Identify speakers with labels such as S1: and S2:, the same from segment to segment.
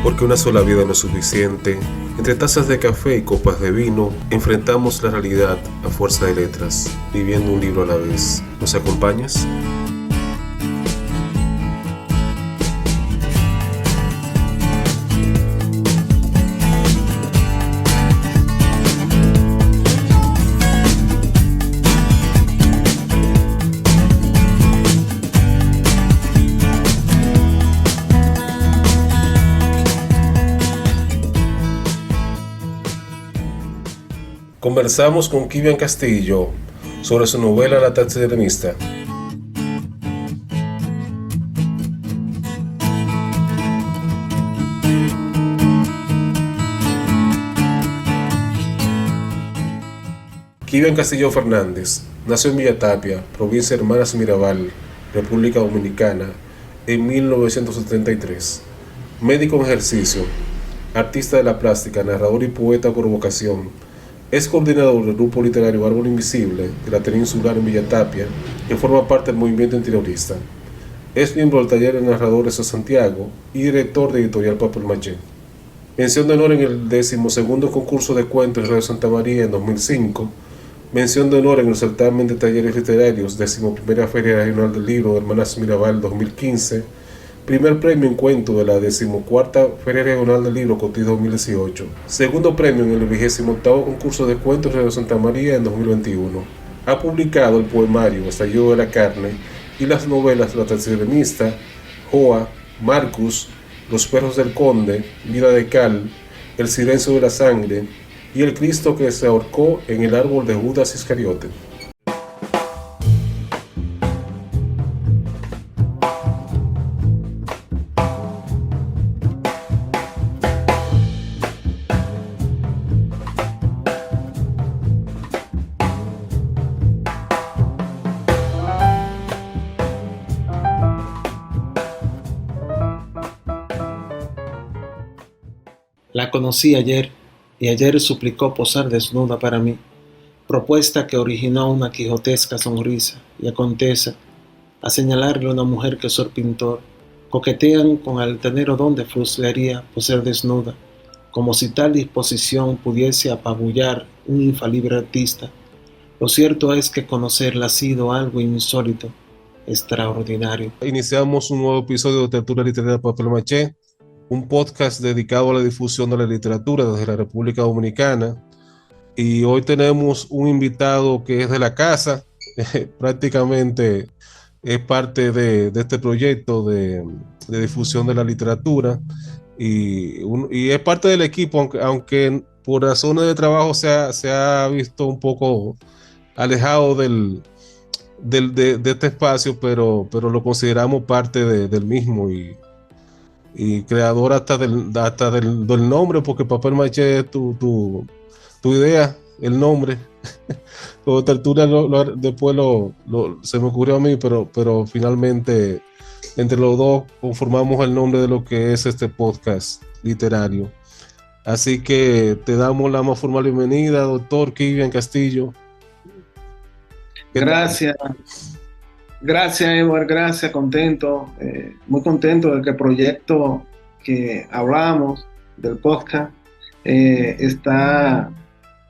S1: Porque una sola vida no es suficiente. Entre tazas de café y copas de vino, enfrentamos la realidad a fuerza de letras, viviendo un libro a la vez. ¿Nos acompañas? Conversamos con Kivian Castillo sobre su novela La taxidermista. Kivian Castillo Fernández nació en Villa Tapia, provincia de Hermanas Mirabal, República Dominicana, en 1973. Médico en ejercicio, artista de la plástica, narrador y poeta por vocación. Es coordinador del grupo literario Árbol Invisible de la Ateneo Insular en Villa Tapia, que forma parte del movimiento interiorista. Es miembro del Taller de Narradores de Santiago y director de Editorial Papel Maché. Mención de honor en el 12º concurso de cuentos en Radio Santa María en 2005. Mención de honor en el certamen de talleres literarios 11ª Feria Regional del Libro de Hermanas Mirabal 2015. Primer premio en cuento de la 14ª Feria Regional del Libro Cotis 2018. Segundo premio en el 28º concurso de cuentos de Radio Santa María en 2021. Ha publicado el poemario Estallido de la Carne y las novelas La taxidermista, Joa, Marcus, Los perros del conde, Vida de cal, El silencio de la sangre y El Cristo que se ahorcó en el árbol de Judas Iscariote.
S2: La conocí ayer, y ayer suplicó posar desnuda para mí, propuesta que originó una quijotesca sonrisa, y acontece, a señalarle a una mujer que Sor Pintor coquetean con altanero don de fruslería poseer desnuda, como si tal disposición pudiese apabullar un infalible artista. Lo cierto es que conocerla ha sido algo insólito, extraordinario.
S1: Iniciamos un nuevo episodio de Tertulia Literaria Papel Maché, un podcast dedicado a la difusión de la literatura desde la República Dominicana. Y hoy tenemos un invitado que es de la casa, prácticamente es parte de este proyecto de difusión de la literatura y es parte del equipo, aunque por razones de trabajo se ha visto un poco alejado de este espacio, pero lo consideramos parte del mismo y creador hasta del nombre, porque Papel Maché es tu idea, el nombre. Como Tertulia después se me ocurrió a mí, pero finalmente entre los dos conformamos el nombre de lo que es este podcast literario. Así que te damos la más formal bienvenida, doctor Kivian Castillo.
S2: Gracias. Gracias, Edward, gracias, contento, muy contento de que el proyecto que hablamos del podcast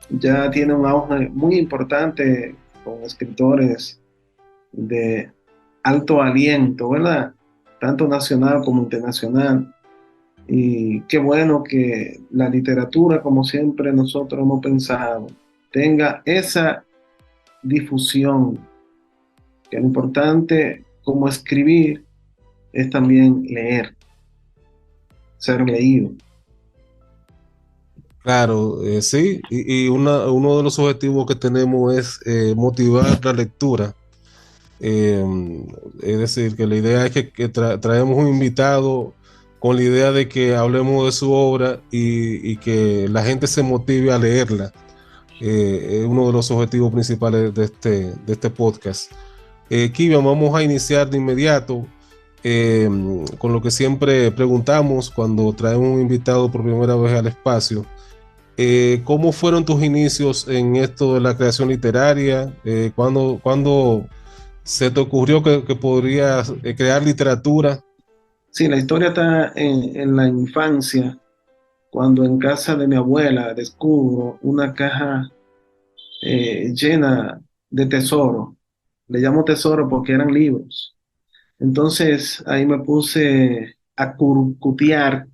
S2: ya tiene un auge muy importante con escritores de alto aliento, ¿verdad? Tanto nacional como internacional. Y qué bueno que la literatura, como siempre nosotros hemos pensado, tenga esa difusión. Que lo importante como escribir es también leer, ser leído.
S1: Claro, sí, y uno de los objetivos que tenemos es motivar la lectura. Es decir, que la idea es que traemos un invitado con la idea de que hablemos de su obra y que la gente se motive a leerla. Es uno de los objetivos principales de este podcast. Kivian, vamos a iniciar de inmediato con lo que siempre preguntamos cuando traemos un invitado por primera vez al espacio. ¿Cómo fueron tus inicios en esto de la creación literaria? ¿Cuándo se te ocurrió que podrías crear literatura?
S2: Sí, la historia está en la infancia, cuando en casa de mi abuela descubro una caja llena de tesoro. Le llamo tesoro porque eran libros. Entonces ahí me puse a curcutear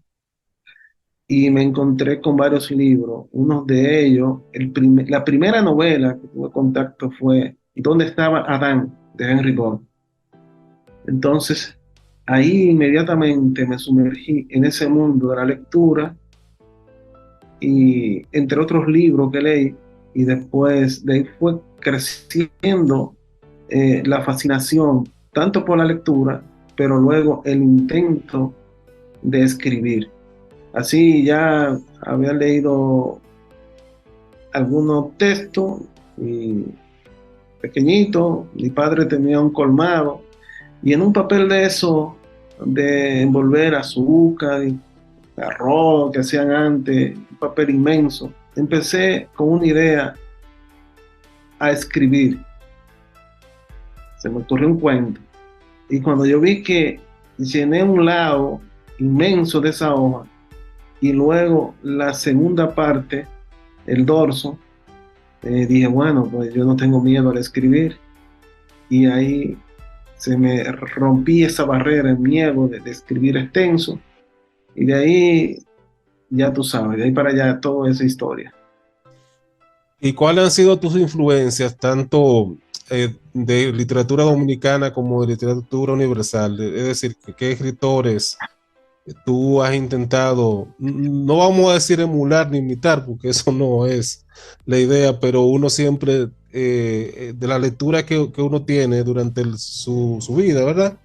S2: y me encontré con varios libros. Uno de ellos, la primera novela que tuve contacto fue ¿Dónde estaba Adán? De Henry Gordon. Entonces ahí inmediatamente me sumergí en ese mundo de la lectura y entre otros libros que leí, y después de ahí fue creciendo la fascinación tanto por la lectura, pero luego el intento de escribir. Así ya había leído algunos textos y pequeñitos, mi padre tenía un colmado y en un papel de eso, de envolver azúcar y arroz que hacían antes, un papel inmenso, empecé con una idea a escribir. Se me ocurrió un cuento. Y cuando yo vi que llené un lado inmenso de esa hoja y luego la segunda parte, el dorso, dije, bueno, pues yo no tengo miedo al escribir. Y ahí se me rompí esa barrera, el miedo de escribir extenso. Y de ahí, ya tú sabes, de ahí para allá toda esa historia.
S1: ¿Y cuáles han sido tus influencias, tanto de literatura dominicana como de literatura universal? Es decir, ¿qué escritores tú has intentado, no vamos a decir emular ni imitar, porque eso no es la idea, pero uno siempre, de la lectura que uno tiene durante su vida, ¿verdad?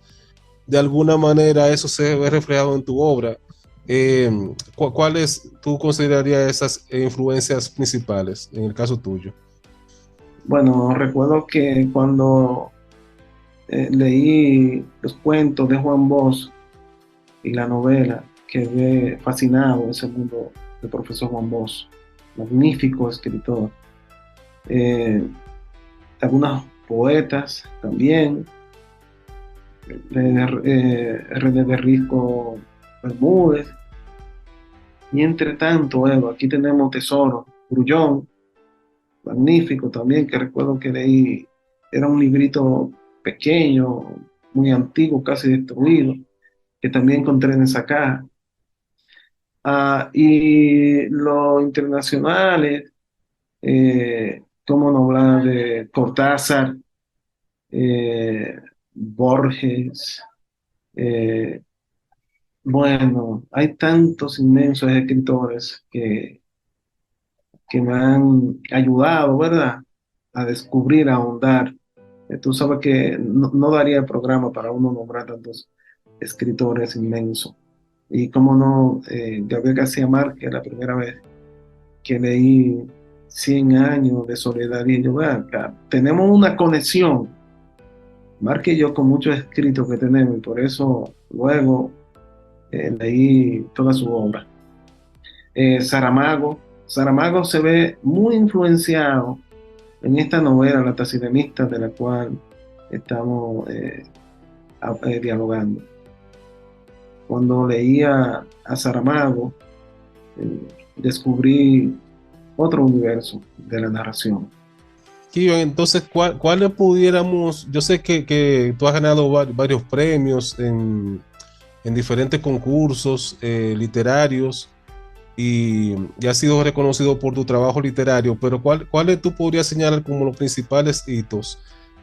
S1: De alguna manera eso se ve reflejado en tu obra. Eh, ¿Cuáles tú considerarías esas influencias principales en el caso tuyo?
S2: Bueno, recuerdo que cuando leí los cuentos de Juan Bosch y la novela, quedé fascinado en ese mundo del profesor Juan Bosch, magnífico escritor. Eh, Algunos poetas también, René de Risco Bermúdez, y entre tanto, Eva, aquí tenemos Tesoro, Grullón, magnífico también, que recuerdo que leí, era un librito pequeño, muy antiguo, casi destruido, que también encontré en esa caja. Y los internacionales, cómo no hablar de Cortázar, Borges, eh, bueno, hay tantos inmensos escritores que me han ayudado, ¿verdad? A descubrir, a ahondar. Tú sabes que no daría el programa para uno nombrar tantos escritores inmensos. Y cómo no, Gabriel García Márquez, la primera vez que leí 100 años de soledad, y yo, "Vean acá, tenemos una conexión, Márquez y yo, con muchos escritos que tenemos, y por eso luego leí toda su obra. Saramago se ve muy influenciado en esta novela, La Taxidermista, de la cual estamos dialogando. Cuando leía a Saramago, descubrí otro universo de la narración.
S1: Kion, entonces, ¿cuáles pudiéramos? Yo sé que tú has ganado varios premios en diferentes concursos literarios y has sido reconocido por tu trabajo literario, pero ¿cuáles tú podrías señalar como los principales hitos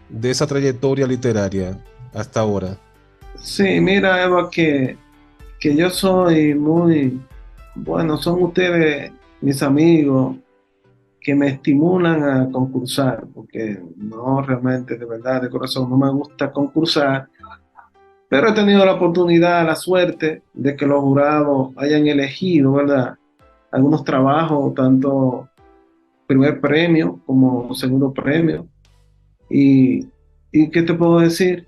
S1: de esa trayectoria literaria hasta ahora?
S2: Sí, mira, Eva, que yo soy muy, bueno, son ustedes mis amigos que me estimulan a concursar, porque no realmente, de verdad, de corazón, no me gusta concursar, pero he tenido la oportunidad, la suerte de que los jurados hayan elegido, ¿verdad? Algunos trabajos, tanto primer premio como segundo premio. Y, y ¿qué te puedo decir?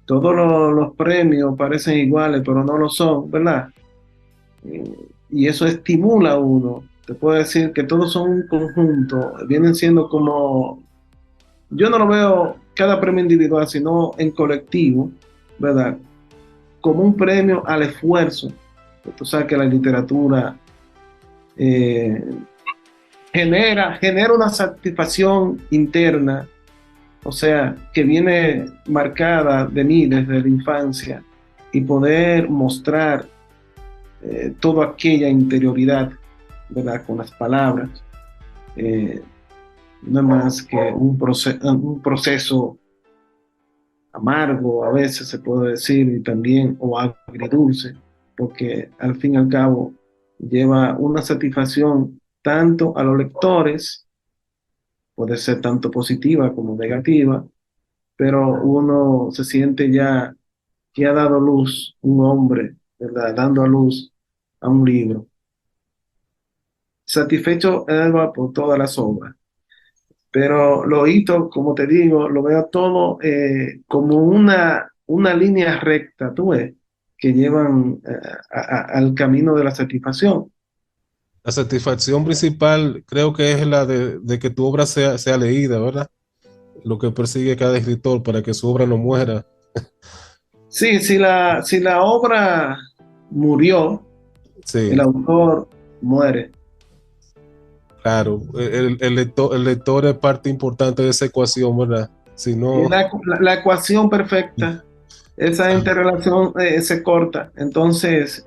S2: Todos los premios parecen iguales, pero no lo son, ¿verdad? Y eso estimula a uno. Te puedo decir que todos son un conjunto, vienen siendo como, yo no lo veo cada premio individual, sino en colectivo, ¿verdad? como un premio al esfuerzo. Tú sabes que la literatura eh, genera una satisfacción interna, o sea, que viene marcada de mí desde la infancia, y poder mostrar toda aquella interioridad, ¿verdad? Con las palabras, eh, no es más que un proceso amargo, a veces se puede decir, y también, o agridulce, porque al fin y al cabo lleva una satisfacción tanto a los lectores, puede ser tanto positiva como negativa, pero uno se siente ya que ha dado luz un hombre, ¿verdad? Dando a luz a un libro. Satisfecho Edward por todas las obras, pero lo hitos, como te digo, lo veo todo como una línea recta, tú ves, que llevan al camino de la satisfacción.
S1: La satisfacción principal creo que es la de que tu obra sea leída, ¿verdad? Lo que persigue cada escritor para que su obra no muera.
S2: Sí, si la obra murió, el
S1: Sí,
S2: autor muere.
S1: claro. El lector es parte importante de esa ecuación, ¿verdad? Si
S2: Y
S1: no,
S2: la ecuación perfecta, esa interrelación se corta. Entonces,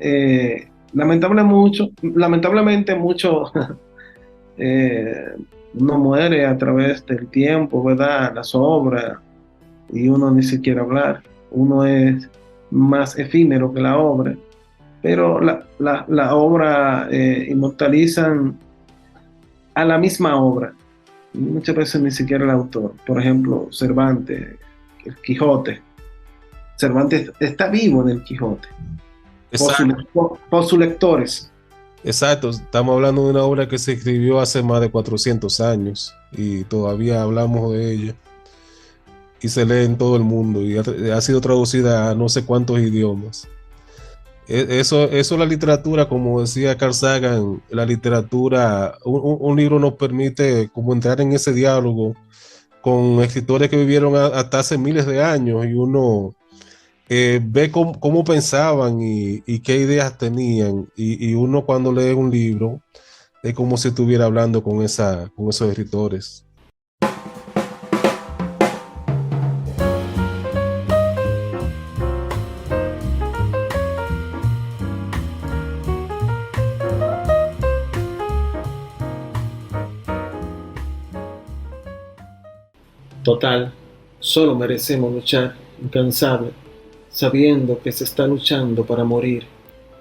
S2: lamentablemente mucho eh, uno muere a través del tiempo, ¿verdad? Las obras, y uno ni siquiera hablar. Uno es más efímero que la obra, pero la obra inmortalizan a la misma obra. Muchas veces ni siquiera el autor. Por ejemplo, Cervantes, el Quijote. Cervantes está vivo en el Quijote,
S1: exacto,
S2: por sus lectores.
S1: exacto. Estamos hablando de una obra que se escribió hace más de 400 años y todavía hablamos de ella y se lee en todo el mundo y ha sido traducida a no sé cuántos idiomas. Eso la literatura, como decía Carl Sagan, la literatura, un libro nos permite como entrar en ese diálogo con escritores que vivieron hasta hace miles de años y uno ve cómo pensaban y qué ideas tenían y uno cuando lee un libro es como si estuviera hablando con esos escritores.
S2: Total, solo merecemos luchar incansable, sabiendo que se está luchando para morir,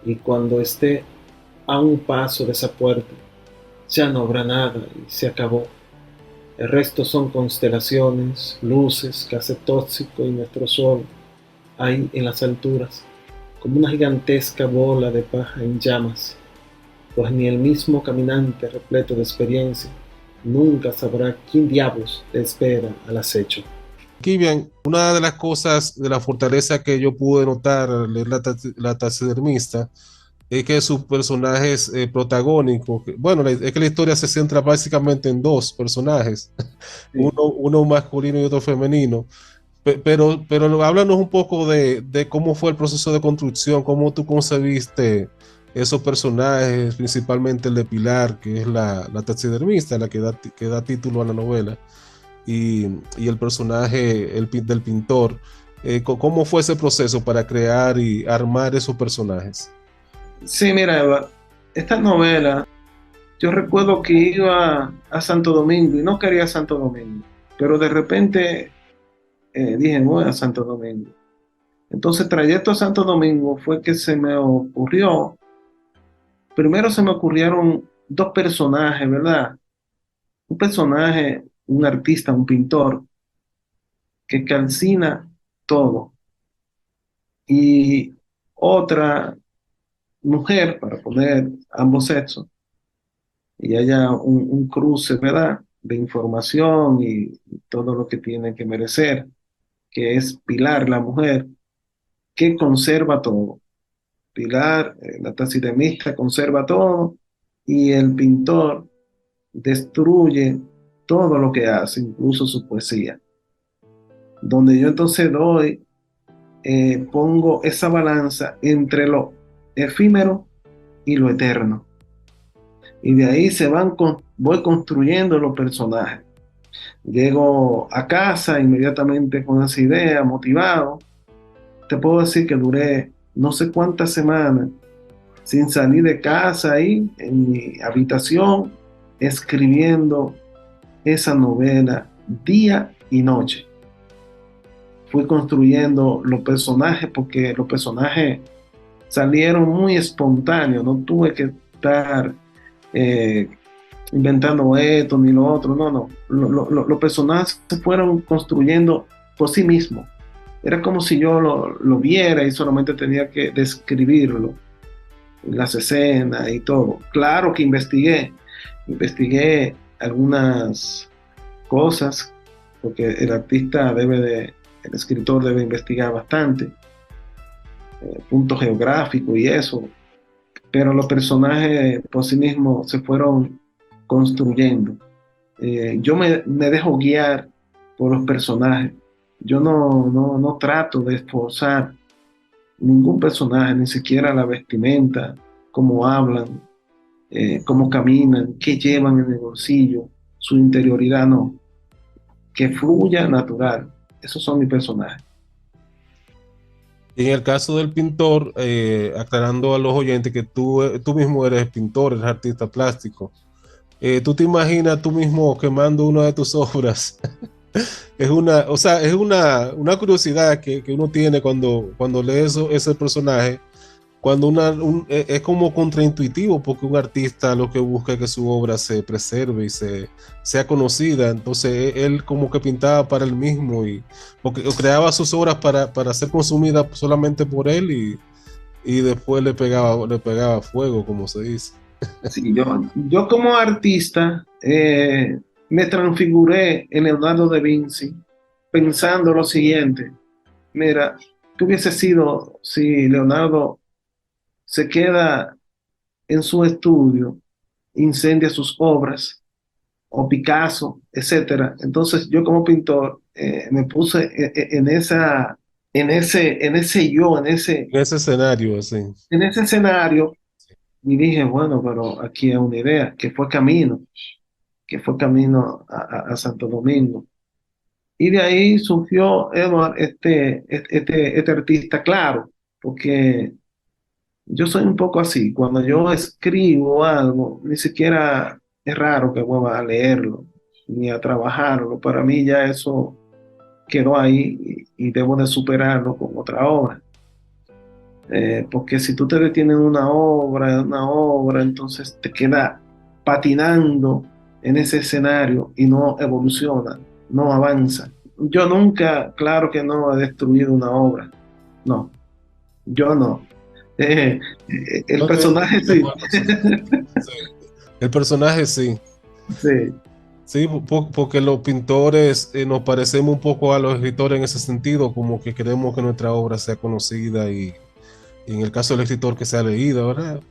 S2: y cuando esté a un paso de esa puerta, ya no habrá nada y se acabó. El resto son constelaciones, luces, gases tóxicos y nuestro sol, ahí en las alturas, como una gigantesca bola de paja en llamas, pues ni el mismo caminante repleto de experiencia nunca sabrá quién diablos le espera al acecho.
S1: Kivian, una de las cosas de la fortaleza que yo pude notar al leer la taxidermista es que sus personajes protagónicos, bueno, es que la historia se centra básicamente en dos personajes,
S2: Sí.
S1: uno masculino y otro femenino. Pero háblanos un poco de cómo fue el proceso de construcción, cómo tú concebiste esos personajes, principalmente el de Pilar, que es la taxidermista, la que da título a la novela, y el personaje del pintor. ¿Cómo fue ese proceso para crear y armar esos personajes?
S2: Sí, mira, Eva, esta novela, yo recuerdo que iba a Santo Domingo y no quería Santo Domingo, pero de repente dije, voy a Santo Domingo. Entonces, trayecto a Santo Domingo fue que se me ocurrió, primero se me ocurrieron dos personajes, ¿verdad? Un personaje, un artista, un pintor, que calcina todo, y otra mujer, para poner ambos sexos, y haya un cruce, ¿verdad? De información y todo lo que tiene que merecer, que es Pilar, la mujer, que conserva todo. Pilar, la taxidermista, conserva todo, y el pintor destruye todo lo que hace, incluso su poesía. Donde yo entonces doy pongo esa balanza entre lo efímero y lo eterno. Y de ahí voy construyendo los personajes. Llego a casa inmediatamente con esa idea, motivado. Te puedo decir que duré no sé cuántas semanas sin salir de casa ahí en mi habitación, escribiendo esa novela día y noche. Fui construyendo los personajes porque los personajes salieron muy espontáneos, no tuve que estar eh, inventando esto ni lo otro, no, no. Los personajes se fueron construyendo por sí mismos. Era como si yo lo viera y solamente tenía que describirlo, las escenas y todo. Claro que investigué algunas cosas, porque el escritor debe investigar bastante, puntos geográficos y eso, pero los personajes por sí mismos se fueron construyendo. Yo me dejo guiar por los personajes. Yo no trato de esforzar ningún personaje, ni siquiera la vestimenta, cómo hablan, cómo caminan, qué llevan en el bolsillo, su interioridad, no. Que fluya natural. Esos son mis personajes.
S1: Y en el caso del pintor, aclarando a los oyentes que tú mismo eres pintor, eres artista plástico, tú te imaginas tú mismo quemando una de tus obras. O sea, es una curiosidad que uno tiene cuando lee ese personaje, cuando es como contraintuitivo, porque un artista lo que busca es que su obra se preserve y sea conocida. Entonces él como que pintaba para él mismo o creaba sus obras para ser consumidas solamente por él y después le pegaba fuego, como se dice.
S2: Sí, yo como artista me transfiguré en Leonardo da Vinci pensando lo siguiente. Mira, ¿qué hubiese sido si Leonardo se queda en su estudio, incendia sus obras, o Picasso, etcétera? Entonces yo como pintor me puse en ese yo,
S1: En ese escenario, así.
S2: en ese escenario y dije, bueno, pero aquí hay una idea, que fue camino a Santo Domingo. Y de ahí surgió, Edward, este artista, claro, porque yo soy un poco así. Cuando yo escribo algo, ni siquiera es raro que vuelva a leerlo ni a trabajarlo. Para mí ya eso quedó ahí y debo de superarlo con otra obra. Porque si tú te detienes en una obra, entonces te queda patinando en ese escenario y no evoluciona, no avanza. Yo nunca, claro que no he destruido una obra, no, yo no. El
S1: No te-
S2: personaje
S1: de
S2: sí,
S1: acuerdo, sí. Sí. El personaje sí.
S2: sí,
S1: Sí, porque los pintores nos parecemos un poco a los escritores en ese sentido, como que queremos que nuestra obra sea conocida y en el caso del escritor que sea leída, ¿verdad?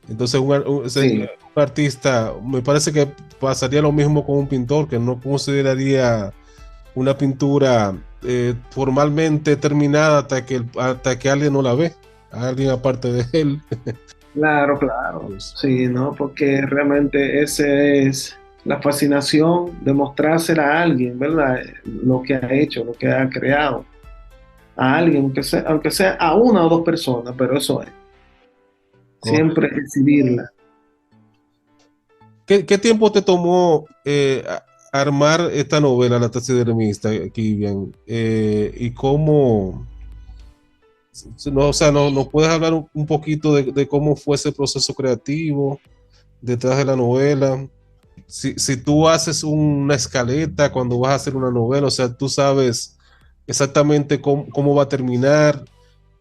S1: Entonces
S2: sí.
S1: un artista, me parece que pasaría lo mismo con un pintor, que no consideraría una pintura formalmente terminada hasta que alguien no la ve, alguien aparte de él.
S2: Claro, claro,
S1: Pues,
S2: sí, ¿no? Porque realmente ese es la fascinación de mostrársela a alguien, ¿verdad? Lo que ha hecho, lo que ha creado. A alguien, aunque sea a una o dos personas, pero eso es, siempre
S1: correcto.
S2: exhibirla.
S1: ¿Qué tiempo te tomó armar esta novela, La taxidermista, Kivian? ¿Y cómo, no, o sea, no puedes hablar un poquito de cómo fue ese proceso creativo detrás de la novela? Si tú haces una escaleta cuando vas a hacer una novela, o sea, tú sabes exactamente cómo va a terminar,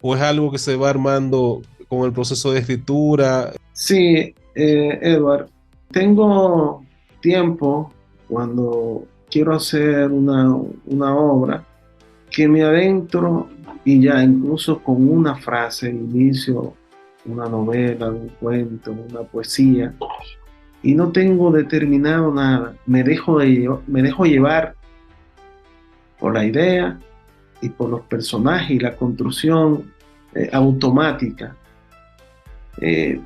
S1: o es algo que se va armando con el proceso de escritura.
S2: Sí, Edward, tengo tiempo cuando quiero hacer una obra que me adentro y ya incluso con una frase inicio una novela, un cuento, una poesía y no tengo determinado nada. Me dejo llevar por la idea y por los personajes y la construcción automática.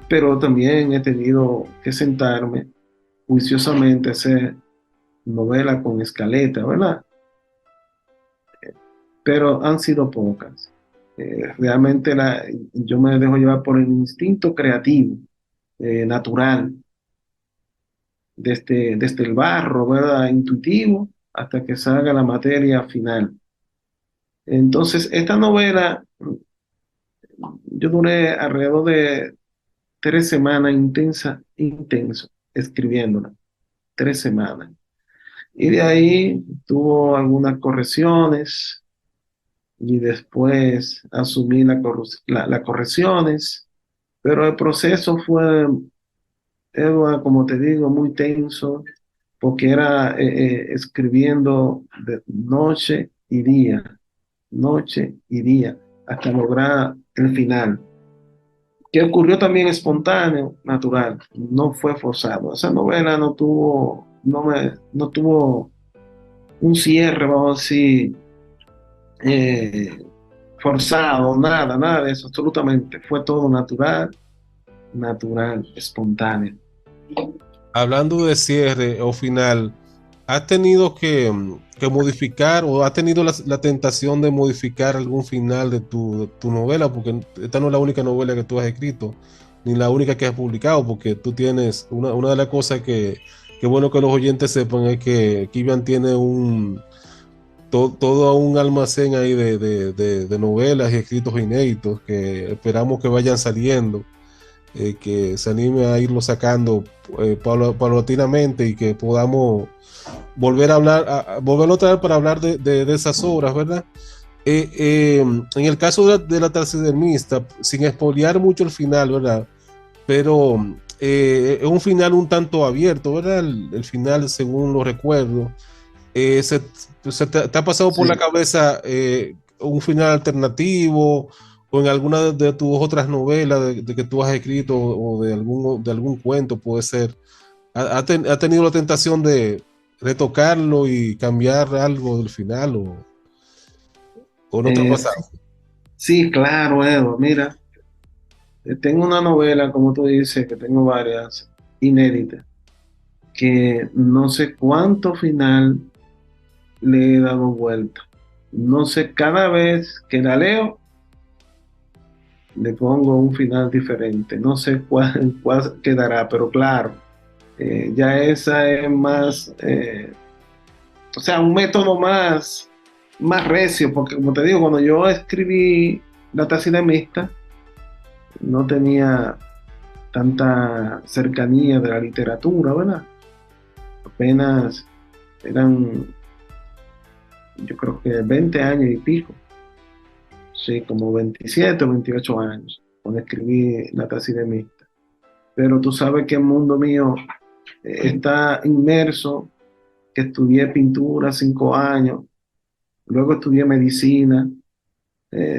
S2: Pero también he tenido que sentarme juiciosamente a hacer novela con escaleta, ¿verdad? Pero han sido pocas. Realmente yo me dejo llevar por el instinto creativo, natural, desde el barro, ¿verdad? Intuitivo, hasta que salga la materia final. Entonces, esta novela, yo duré alrededor de 3 semanas intenso, escribiéndola, 3 semanas. Y de ahí tuvo algunas correcciones y después asumí las correcciones, pero el proceso fue, Edward, como te digo, muy tenso, porque era escribiendo de noche y día, hasta lograr el final, que ocurrió también espontáneo, natural, no fue forzado. Esa novela no tuvo un cierre, vamos a decir, eh, forzado, nada de eso, absolutamente. Fue todo natural, espontáneo.
S1: Hablando de cierre o final, ¿has tenido que modificar o has tenido la tentación de modificar algún final de tu novela? Porque esta no es la única novela que tú has escrito, ni la única que has publicado, porque tú tienes una de las cosas que bueno que los oyentes sepan es que Kivian tiene todo un almacén ahí de novelas y escritos inéditos que esperamos que vayan saliendo, que se anime a irlo sacando paulatinamente y que podamos volver a hablar, volverlo a traer para hablar de esas obras, ¿verdad? En el caso de la taxidermista, sin espolear mucho el final, ¿verdad? Pero es un final un tanto abierto, ¿verdad? El final, según lo recuerdo. ¿Te ha pasado por la
S2: Sí.
S1: cabeza un final alternativo o en alguna de tus otras novelas de que tú has escrito o de algún cuento, puede ser? ¿Ha tenido la tentación de retocarlo y cambiar algo del final o no te ha
S2: Sí,
S1: pasado?
S2: sí, claro, Edo. Mira, tengo una novela, como tú dices, que tengo varias inéditas, que no sé cuánto final le he dado vuelta. No sé, cada vez que la leo, le pongo un final diferente. No sé cuál quedará, pero claro, ya esa es más, o sea, un método más recio, porque como te digo, cuando yo escribí La taxidermista, no tenía tanta cercanía de la literatura, ¿verdad? Apenas eran, yo creo que 20 años y pico, sí, como 27 o 28 años, cuando escribí La taxidermista. Pero tú sabes que el mundo mío está inmerso, que estudié pintura 5 años, luego estudié medicina,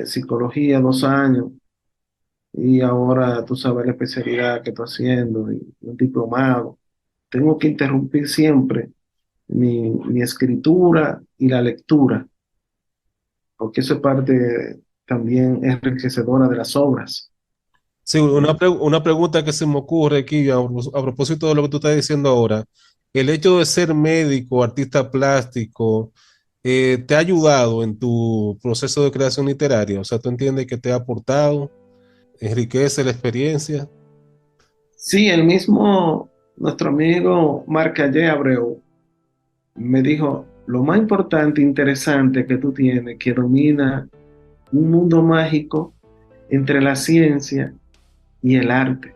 S2: psicología 2 años, y ahora tú sabes la especialidad que estoy haciendo, y un diplomado. Tengo que interrumpir siempre mi escritura y la lectura, porque eso es parte también enriquecedora de las obras.
S1: Sí, una pregunta que se me ocurre aquí a propósito de lo que tú estás diciendo ahora. El hecho de ser médico, artista plástico, ¿te ha ayudado en tu proceso de creación literaria? O sea, ¿tú entiendes que te ha aportado, enriquece la experiencia?
S2: Sí, el mismo, nuestro amigo Marcallé Abreu me dijo, lo más importante e interesante que tú tienes, que domina un mundo mágico entre la ciencia y el arte.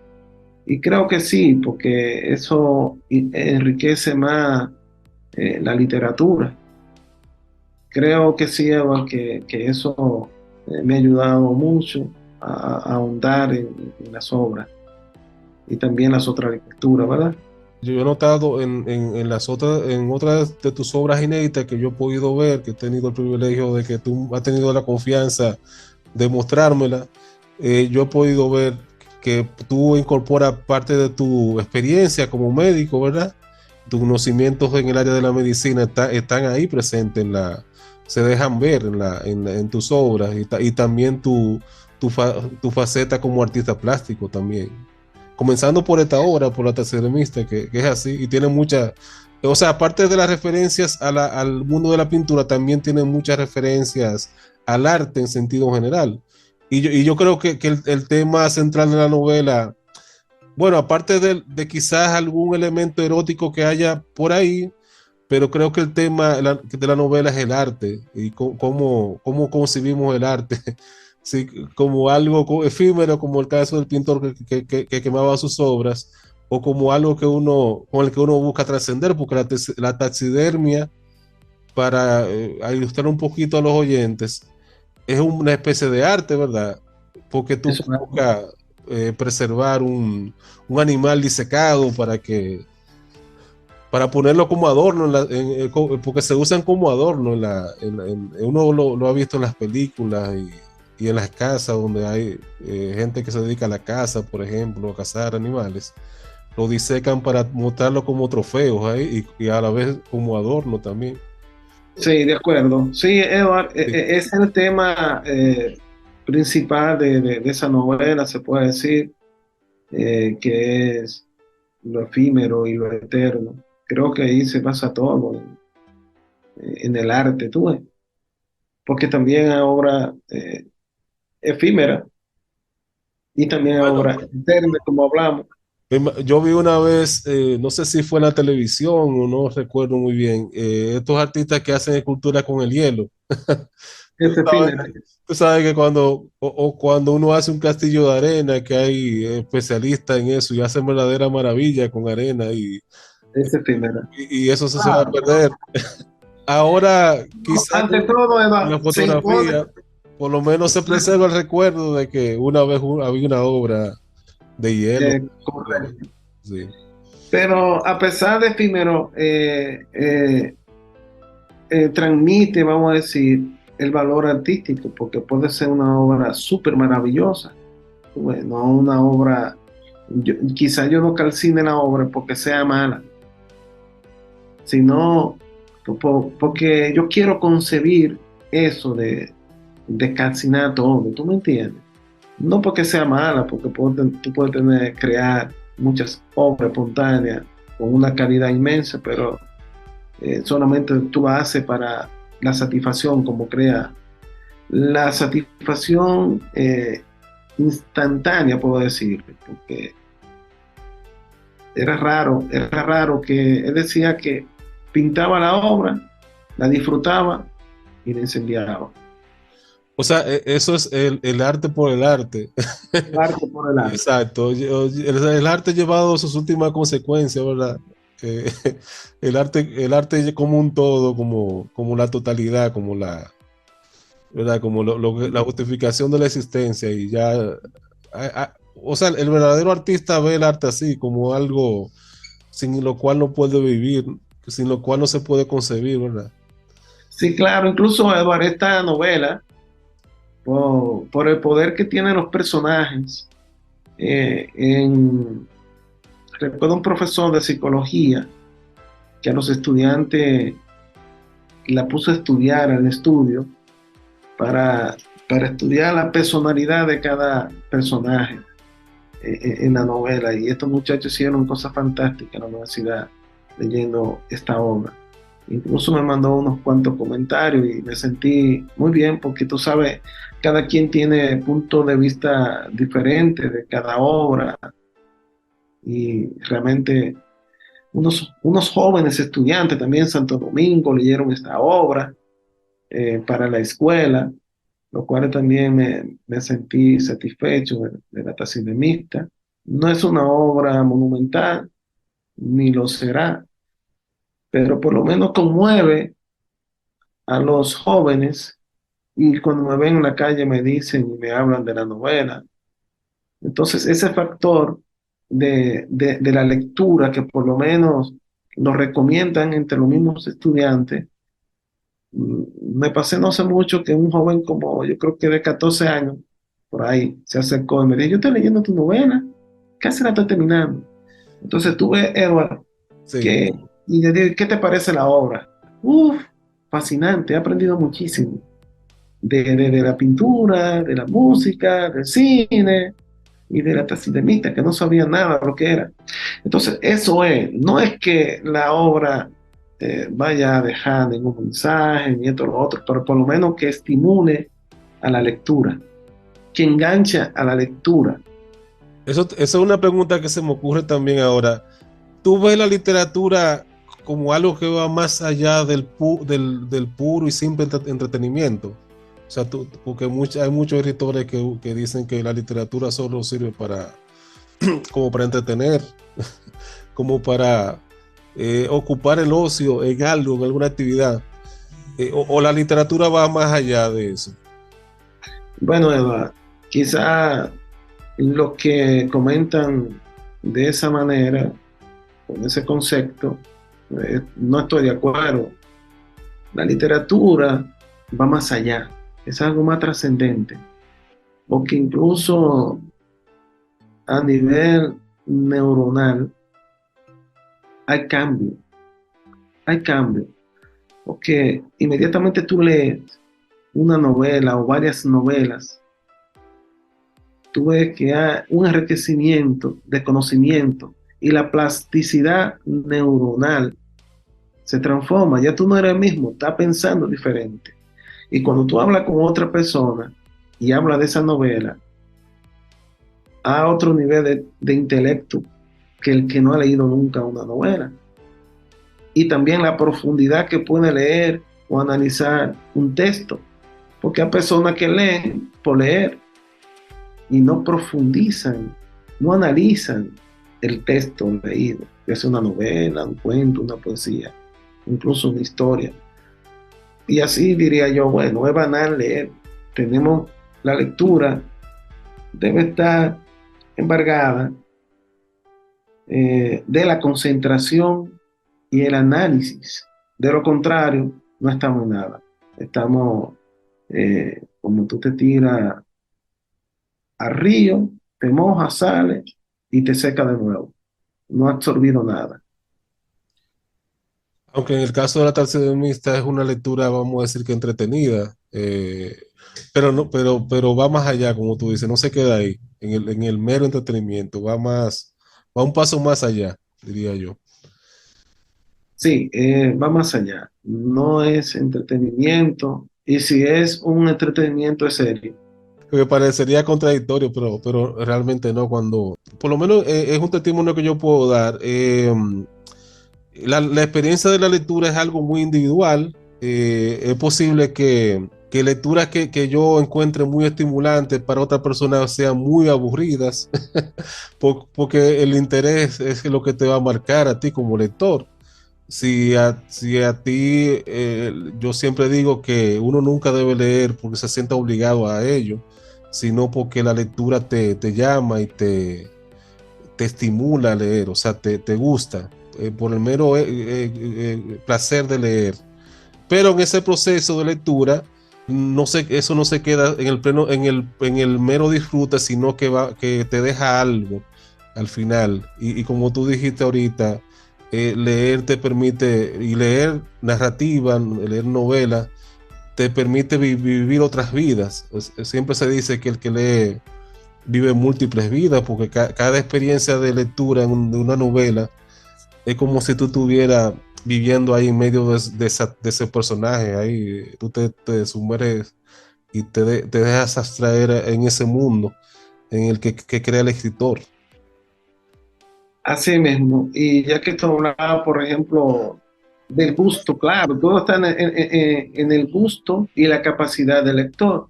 S2: Y creo que sí, porque eso enriquece más la literatura. Creo que sí, Eva, que eso me ha ayudado mucho a ahondar en las obras y también las otras lecturas, ¿verdad?
S1: Yo he notado en otras de tus obras inéditas que yo he podido ver, que he tenido el privilegio de que tú has tenido la confianza de mostrármela, yo he podido ver que tú incorporas parte de tu experiencia como médico, ¿verdad? Tus conocimientos en el área de la medicina están ahí presentes se dejan ver en tus obras y también tu faceta como artista plástico también. Comenzando por esta obra, por La Taxidermista, que es así y tiene muchas, o sea, aparte de las referencias al mundo de la pintura, también tiene muchas referencias al arte en sentido general. Y yo creo que el tema central de la novela, bueno, aparte de quizás algún elemento erótico que haya por ahí, pero creo que el tema de la novela es el arte y cómo concebimos el arte, sí, como algo efímero, como el caso del pintor que quemaba sus obras, o como algo con el que uno busca trascender, porque la taxidermia, para ilustrar un poquito a los oyentes, es una especie de arte, ¿verdad? Porque tú
S2: Eso es algo.
S1: buscas preservar un animal disecado para ponerlo como adorno, porque se usan como adorno, uno lo ha visto en las películas y en las casas donde hay gente que se dedica a la caza, por ejemplo, a cazar animales, lo disecan para mostrarlo como trofeos ahí y a la vez como adorno también.
S2: Sí, de acuerdo. Sí, Edward,
S1: Sí.
S2: es el tema principal de esa novela, se puede decir, que es lo efímero y lo eterno. Creo que ahí se basa todo en el arte, tú ves, porque también hay obra efímera y también hay
S1: Bueno,
S2: obra eterna, como hablamos.
S1: yo vi una vez, no sé si fue en la televisión o no recuerdo muy bien, estos artistas que hacen escultura con el hielo.
S2: Es
S1: sabes,
S2: efímera,
S1: tú sabes que o cuando uno hace un castillo de arena, que hay especialistas en eso y hacen verdadera maravilla con arena
S2: es efímera.
S1: y eso se va a
S2: Claro.
S1: perder. Ahora, quizás
S2: Ante
S1: con
S2: todo, Edward,
S1: la
S2: se impone.
S1: fotografía, por lo menos se preserva el recuerdo de que una vez había una obra de hielo.
S2: Correcto.
S1: Sí.
S2: Pero a pesar de efímero, transmite, vamos a decir, el valor artístico, porque puede ser una obra súper maravillosa, no una obra, quizá yo no calcine la obra porque sea mala, sino porque yo quiero concebir eso de calcinar todo, ¿tú me entiendes? No porque sea mala, porque tú puedes crear muchas obras espontáneas con una calidad inmensa, pero solamente tú lo haces para la satisfacción, como crea la satisfacción instantánea, puedo decir, porque era raro que él decía que pintaba la obra, la disfrutaba y la incendiaba.
S1: O sea, eso es el arte por el arte.
S2: El arte por el arte.
S1: Exacto. El arte llevado a sus últimas consecuencias, ¿verdad? Eh, el arte como un todo, como la totalidad, ¿verdad? Como la justificación de la existencia y ya, o sea, el verdadero artista ve el arte así, como algo sin lo cual no puede vivir, sin lo cual no se puede concebir, ¿verdad?
S2: Sí, claro, incluso Eduardo, esta novela, por el poder que tienen los personajes, eh, en, recuerdo un profesor de psicología que a los estudiantes la puso a estudiar al estudio para, para estudiar la personalidad de cada personaje en la novela. Y estos muchachos hicieron cosas fantásticas en la universidad leyendo esta obra. Incluso me mandó unos cuantos comentarios y me sentí muy bien porque tú sabes, cada quien tiene puntos de vista diferentes de cada obra y realmente unos jóvenes estudiantes también en Santo Domingo leyeron esta obra para la escuela, lo cual también me sentí satisfecho de la taxidermista. No es una obra monumental, ni lo será, pero por lo menos conmueve a los jóvenes y cuando me ven en la calle me dicen y me hablan de la novela. Entonces, ese factor de la lectura que por lo menos lo recomiendan entre los mismos estudiantes. Me pasé no hace mucho que un joven como yo creo que de 14 años, por ahí, se acercó y me dijo, yo estoy leyendo tu novela, casi la estoy terminando. Entonces tuve, Edward,
S1: Sí.
S2: que, y le dije, ¿qué te parece la obra? Uf, fascinante, he aprendido muchísimo de la pintura, de la música, del cine y de la taxidermista, que no sabía nada de lo que era. Entonces, eso es, no es que la obra vaya a dejar ningún mensaje, ni esto o lo otro, pero por lo menos que estimule a la lectura, que engancha a la lectura.
S1: Eso es una pregunta que se me ocurre también ahora. ¿Tú ves la literatura como algo que va más allá del puro y simple entretenimiento? O sea, porque hay muchos escritores que dicen que la literatura solo sirve como para entretener, como para ocupar el ocio en algo, en alguna actividad. O la literatura va más allá de eso.
S2: Bueno, Eva, quizá los que comentan de esa manera, con ese concepto, no estoy de acuerdo. La literatura va más allá, es algo más trascendente, porque incluso a nivel neuronal hay hay cambio, porque inmediatamente tú lees una novela o varias novelas, tú ves que hay un enriquecimiento de conocimiento y la plasticidad neuronal se transforma, ya tú no eres el mismo, estás pensando diferente. Y cuando tú hablas con otra persona y hablas de esa novela, a otro nivel de intelecto que el que no ha leído nunca una novela. Y también la profundidad que puede leer o analizar un texto, porque hay personas que leen por leer y no profundizan, no analizan el texto leído, ya sea una novela, un cuento, una poesía, incluso una historia. Y así diría yo, bueno, es banal leer. Tenemos la lectura, debe estar embargada de la concentración y el análisis. De lo contrario, no estamos en nada. Estamos como tú te tiras al río, te mojas, sales y te seca de nuevo. No ha absorbido nada.
S1: Aunque en el caso de la taxidermista es una lectura, vamos a decir que entretenida, pero no, pero va más allá, como tú dices, no se queda ahí, en el mero entretenimiento, va un paso más allá, diría yo.
S2: Sí, va más allá. No es entretenimiento. Y si es un entretenimiento, es serio.
S1: Que me parecería contradictorio, pero realmente no, cuando, por lo menos es un testimonio que yo puedo dar. La experiencia de la lectura es algo muy individual. Es posible que lecturas que yo encuentre muy estimulantes para otra persona sean muy aburridas, porque el interés es lo que te va a marcar a ti como lector. Si a ti, yo siempre digo que uno nunca debe leer porque se sienta obligado a ello, sino porque la lectura te llama y te estimula a leer, o sea, te gusta, por el mero placer de leer. Pero en ese proceso de lectura, eso no se queda en el pleno, en el mero disfrute, sino que te deja algo al final. Y como tú dijiste ahorita, leer te permite, y leer narrativa, leer novela, te permite vivir otras vidas. Siempre se dice que el que lee vive múltiples vidas, porque cada experiencia de lectura de una novela es como si tú estuvieras viviendo ahí en medio de ese personaje, ahí tú te sumerges y te dejas abstraer en ese mundo en el que crea el escritor.
S2: Así mismo. Y ya que tú hablabas, por ejemplo, del gusto, claro, todo está en el gusto y la capacidad del lector.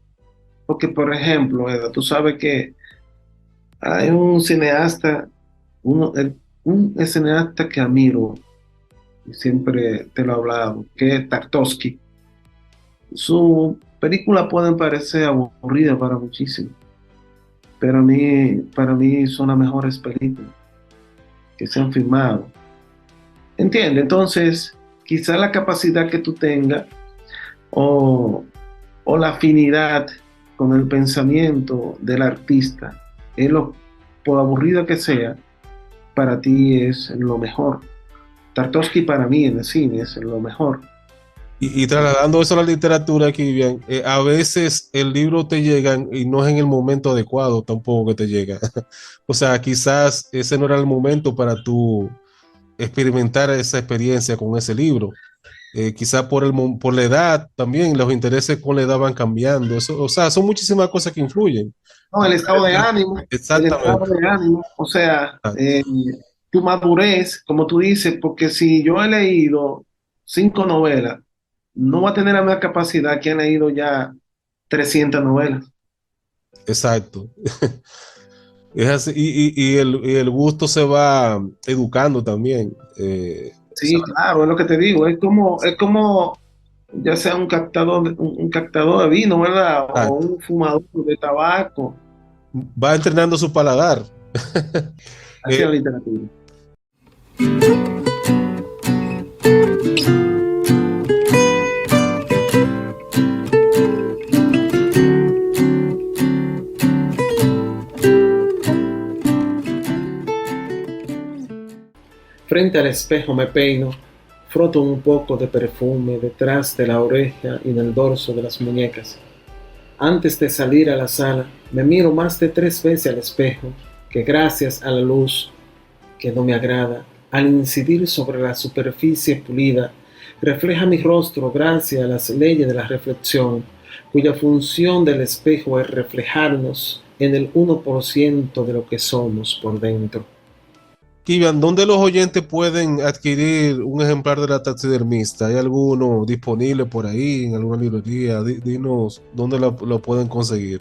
S2: Porque, por ejemplo, Eda, tú sabes que hay un cineasta, un cineasta que admiro, y siempre te lo he hablado, que es Tarkovsky. Sus películas pueden parecer aburridas para muchísimos, pero para mí son las mejores películas que se han filmado. ¿Entiendes? Entonces, quizá la capacidad que tú tengas o, o la afinidad con el pensamiento del artista, es por aburrido que sea, para ti es lo mejor. Tarkovsky para mí en el cine es lo mejor.
S1: Y trasladando eso a la literatura, Kivian, a veces el libro te llega y no es en el momento adecuado tampoco que te llega. O sea, quizás ese no era el momento para tú experimentar esa experiencia con ese libro. Quizás por la edad también, los intereses con la edad van cambiando. Eso, o sea, son muchísimas cosas que influyen.
S2: No, el estado
S1: Exactamente.
S2: de ánimo, o sea,
S1: Exacto.
S2: tu madurez, como tú dices, porque si yo he leído 5 novelas, no va a tener la misma capacidad que han leído ya 300 novelas.
S1: Exacto. Es así, y el gusto se va educando también. O sea,
S2: Sí, claro, es lo que te digo, es como ya sea un captador de vino, ¿verdad? O
S1: exacto.
S2: un fumador de tabaco,
S1: Va entrenando su paladar.
S2: hacia
S1: Eh,
S2: la literatura. Frente al espejo me peino, froto un poco de perfume detrás de la oreja y en el dorso de las muñecas. Antes de salir a la sala, me miro más de 3 veces al espejo, que gracias a la luz que no me agrada, al incidir sobre la superficie pulida, refleja mi rostro gracias a las leyes de la reflexión, cuya función del espejo es reflejarnos en el 1% de lo que somos por dentro.
S1: Kivian, ¿dónde los oyentes pueden adquirir un ejemplar de la taxidermista? ¿Hay alguno disponible por ahí en alguna librería? Dinos dónde lo pueden conseguir.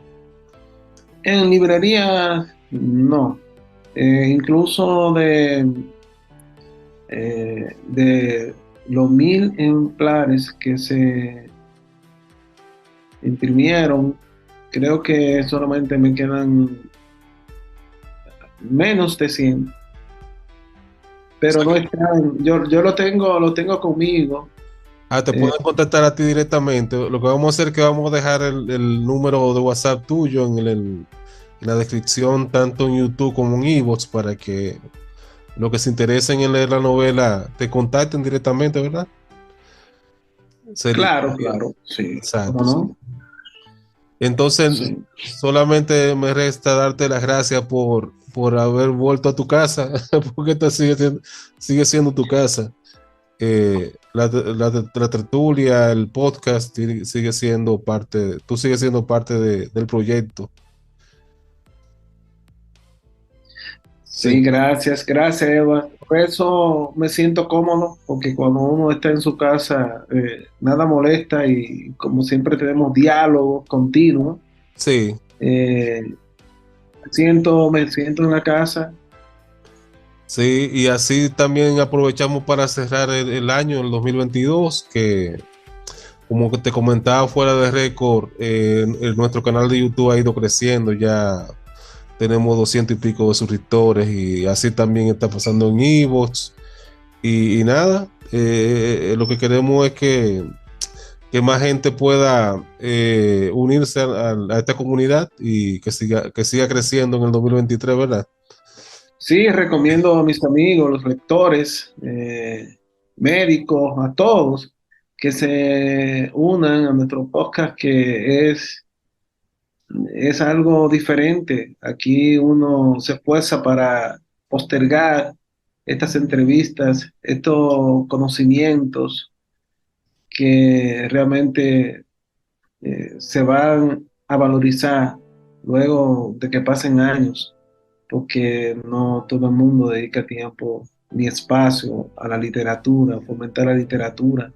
S2: En librería, no. Incluso de los 1000 ejemplares que se imprimieron, creo que solamente me quedan menos de 100,
S1: O
S2: pero
S1: sea
S2: no
S1: que,
S2: están, yo lo tengo conmigo.
S1: te
S2: eh,
S1: pueden contactar a ti directamente. Lo que vamos a hacer es que vamos a dejar el número de WhatsApp tuyo en la descripción, tanto en YouTube como en iVoox, para que los que se interesen en leer la novela te contacten directamente, ¿verdad? Sería,
S2: claro, claro, sí, ¿cómo
S1: exacto.
S2: no?
S1: Entonces,
S2: Sí.
S1: solamente me resta darte las gracias por haber vuelto a tu casa, porque esta sigue siendo tu casa. La tertulia, el podcast sigue siendo parte, tú sigues siendo parte del proyecto.
S2: Sí,
S1: Sí,
S2: gracias, gracias, Eva. Por eso me siento cómodo, porque cuando uno está en su casa, nada molesta y como siempre tenemos diálogos continuos,
S1: sí,
S2: eh, me siento en la casa.
S1: sí, y así también aprovechamos para cerrar el año, el 2022, que como que te comentaba fuera de récord, nuestro canal de YouTube ha ido creciendo, ya tenemos 200 y pico de suscriptores y así también está pasando en iVoox. Y nada, lo que queremos es que más gente pueda unirse a esta comunidad y que siga creciendo en el 2023, ¿verdad?
S2: Sí, recomiendo a mis amigos, los lectores, médicos, a todos, que se unan a nuestro podcast, que es algo diferente. Aquí uno se esfuerza para postergar estas entrevistas, estos conocimientos que realmente se van a valorizar luego de que pasen años, porque no todo el mundo dedica tiempo ni espacio a la literatura, a fomentar la literatura,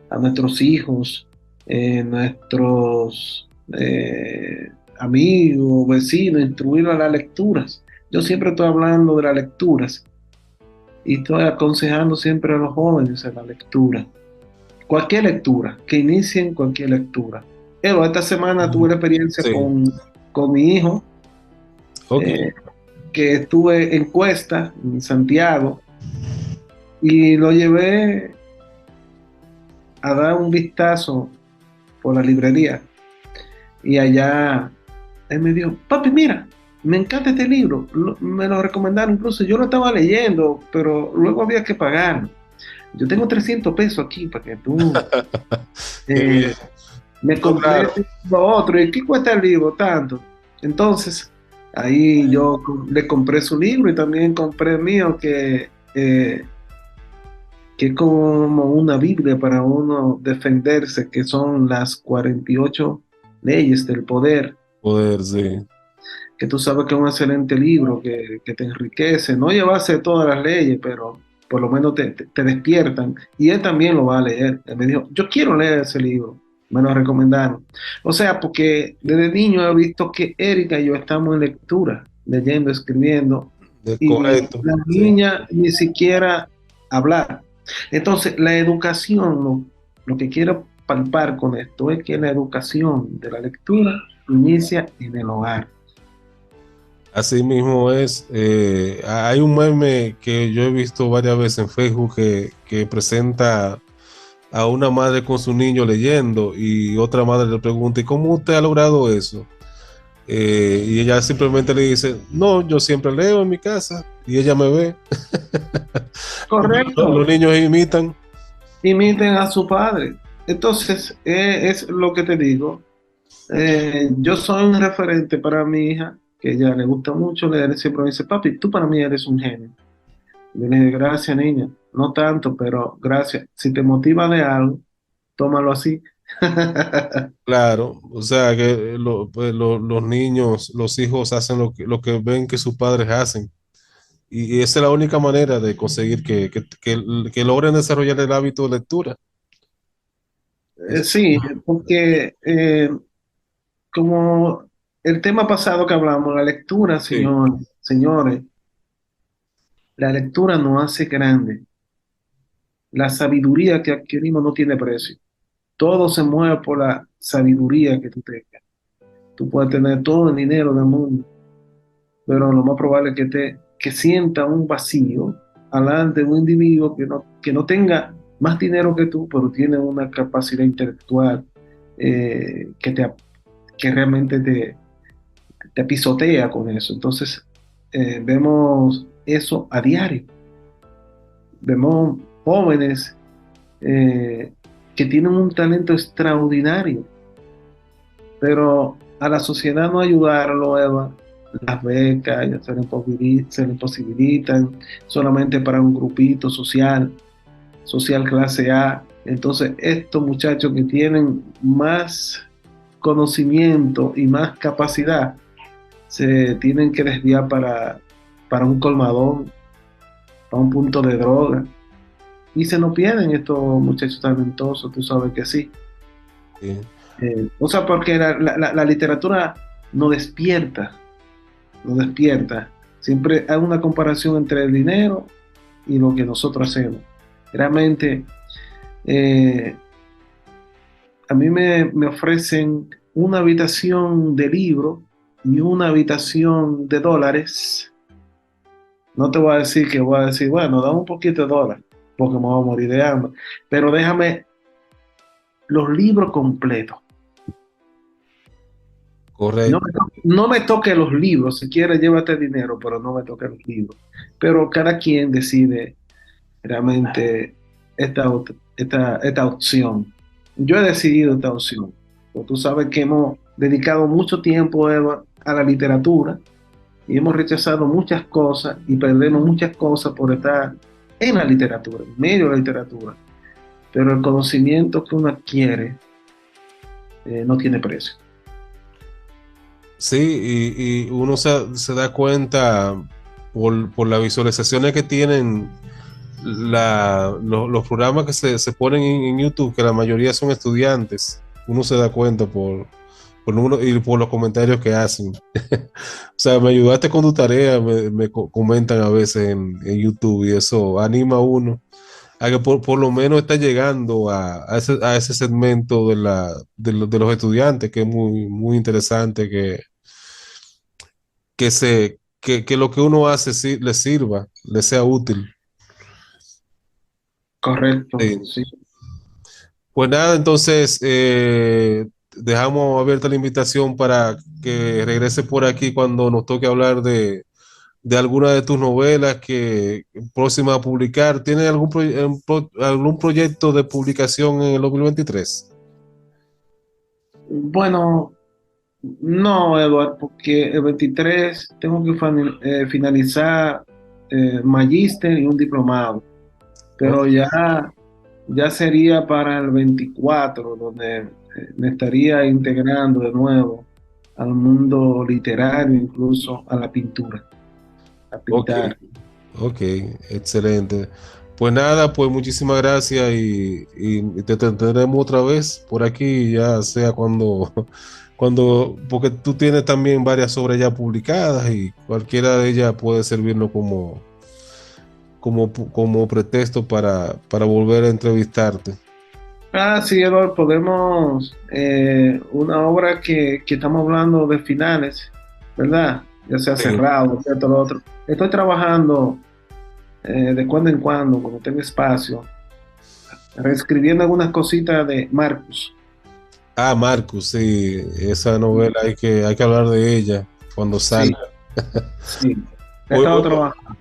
S2: a nuestros hijos, nuestros amigos, vecinos, instruirlos a las lecturas. Yo siempre estoy hablando de las lecturas y estoy aconsejando siempre a los jóvenes a la lectura. Cualquier lectura, que inicien cualquier lectura. Pero esta semana tuve la experiencia
S1: Sí,
S2: con mi hijo,
S1: ok.
S2: eh, que estuve en Cuesta, en Santiago, y lo llevé a dar un vistazo por la librería. Y allá él me dijo, papi, mira, me encanta este libro. Me lo recomendaron, incluso yo lo estaba leyendo, pero luego había que pagar. yo tengo 300 pesos aquí para que tú
S1: Qué bien.
S2: eh, me
S1: No,
S2: compré
S1: claro,
S2: lo otro. ¿Y qué cuesta el libro? Tanto. Entonces, ahí yo le compré su libro y también compré el mío, que es como una Biblia para uno defenderse, que son las 48 leyes del poder,
S1: poder, sí.
S2: que tú sabes que es un excelente libro, que te enriquece. No llevarse todas las leyes, pero por lo menos te despiertan. Y él también lo va a leer. Él me dijo, yo quiero leer ese libro. Me lo recomendaron. O sea, porque desde niño he visto que Erika y yo estamos en lectura, leyendo, escribiendo, y
S1: Correcto,
S2: la
S1: sí.
S2: niña ni siquiera hablar. Entonces, la educación, lo que quiero palpar con esto es que la educación de la lectura inicia en el hogar.
S1: Así mismo es. Hay un meme que yo he visto varias veces en Facebook que presenta a una madre con su niño leyendo y otra madre le pregunta, ¿y cómo usted ha logrado eso? Y ella simplemente le dice, no, yo siempre leo en mi casa y ella me ve. Porque los
S2: Correcto,
S1: niños imitan.
S2: imiten a su padre. Entonces, es lo que te digo. Yo soy un referente para mi hija, que ella le gusta mucho leer, siempre me dice, papi, tú para mí eres un genio. Yo le dije, gracias, niña. No tanto, pero gracias. Si te motiva de algo, tómalo así.
S1: Claro, o sea que pues, los niños, los hijos hacen lo que ven que sus padres hacen. Y esa es la única manera de conseguir que logren desarrollar el hábito de lectura. Es-
S2: Sí, porque como el tema pasado que hablamos, la lectura,
S1: sí,
S2: señores, la lectura nos hace grande. La sabiduría que adquirimos no tiene precio. Todo se mueve por la sabiduría que tú tengas. Tú puedes tener todo el dinero del mundo, pero lo más probable es que sienta un vacío alante de un individuo que no tenga más dinero que tú, pero tiene una capacidad intelectual que, que realmente te pisotea con eso. Entonces, vemos eso a diario. Vemos jóvenes eh, que tienen un talento extraordinario, pero a la sociedad no ayudarlo, Eva. Las becas ya se le imposibilitan solamente para un grupito social clase A. Entonces, estos muchachos que tienen más conocimiento y más capacidad se tienen que desviar para un colmadón, para un punto de droga. Y se nos pierden estos muchachos talentosos, tú sabes que sí.
S1: sí.
S2: O sea, porque la literatura nos despierta, nos despierta. Siempre hay una comparación entre el dinero y lo que nosotros hacemos. Realmente, eh, a mí me ofrecen una habitación de libro y una habitación de dólares. No te voy a decir que voy a decir, bueno, dame un poquito de dólares, porque me voy a morir de hambre. Pero déjame los libros completos.
S1: Correcto.
S2: No me toque los libros, si quieres llévate dinero, pero no me toque los libros. Pero cada quien decide realmente esta opción. Yo he decidido esta opción. Pues tú sabes que hemos dedicado mucho tiempo, Eva, a la literatura y hemos rechazado muchas cosas y perdemos muchas cosas por estar en la literatura, en medio de la literatura. Pero el conocimiento que uno adquiere no tiene precio.
S1: Sí, y uno se da cuenta por las visualizaciones que tienen los programas que se ponen en YouTube, que la mayoría son estudiantes. Uno se da cuenta por uno y por los comentarios que hacen. O sea, me ayudaste con tu tarea, comentan a veces en YouTube y eso anima a uno a que por lo menos está llegando a ese segmento de los estudiantes, que es muy interesante que lo que uno hace sí, le sirva, le sea útil.
S2: Correcto,
S1: Sí.
S2: sí.
S1: Pues nada, entonces dejamos abierta la invitación para que regrese por aquí cuando nos toque hablar de alguna de tus novelas que próxima a publicar? ¿Tienes algún proyecto de publicación en el 2023?
S2: Bueno, no, Eduardo, porque el 23 tengo que finalizar magíster y un diplomado, pero
S1: Ok,
S2: ya sería para el 24 donde me estaría integrando de nuevo al mundo literario, incluso a la pintura, a
S1: ok,
S2: pintar.
S1: ok, excelente. Pues nada, pues muchísimas gracias y te tendremos otra vez por aquí, ya sea porque tú tienes también varias obras ya publicadas y cualquiera de ellas puede servirnos como pretexto para volver a entrevistarte.
S2: Ah, sí, Eduardo, podemos, una obra que estamos hablando de finales, ¿verdad? Ya sea
S1: Sí.
S2: cerrado, cierto, lo otro. Estoy trabajando de cuando en cuando, cuando tengo espacio, reescribiendo algunas cositas de Marcus.
S1: Ah, Marcus, sí, esa novela hay que hablar de ella cuando
S2: Sí,
S1: salga.
S2: sí. He
S1: Pues
S2: estado
S1: bueno,
S2: trabajando.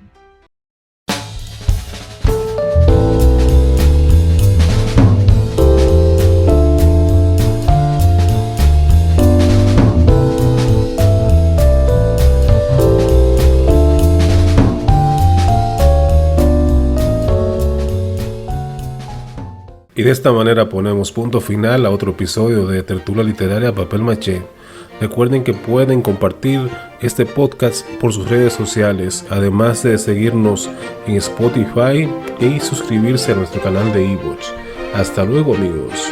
S1: y de esta manera ponemos punto final a otro episodio de Tertulia Literaria Papel Maché. Recuerden que pueden compartir este podcast por sus redes sociales, además de seguirnos en Spotify y suscribirse a nuestro canal de iVoox. Hasta luego, amigos.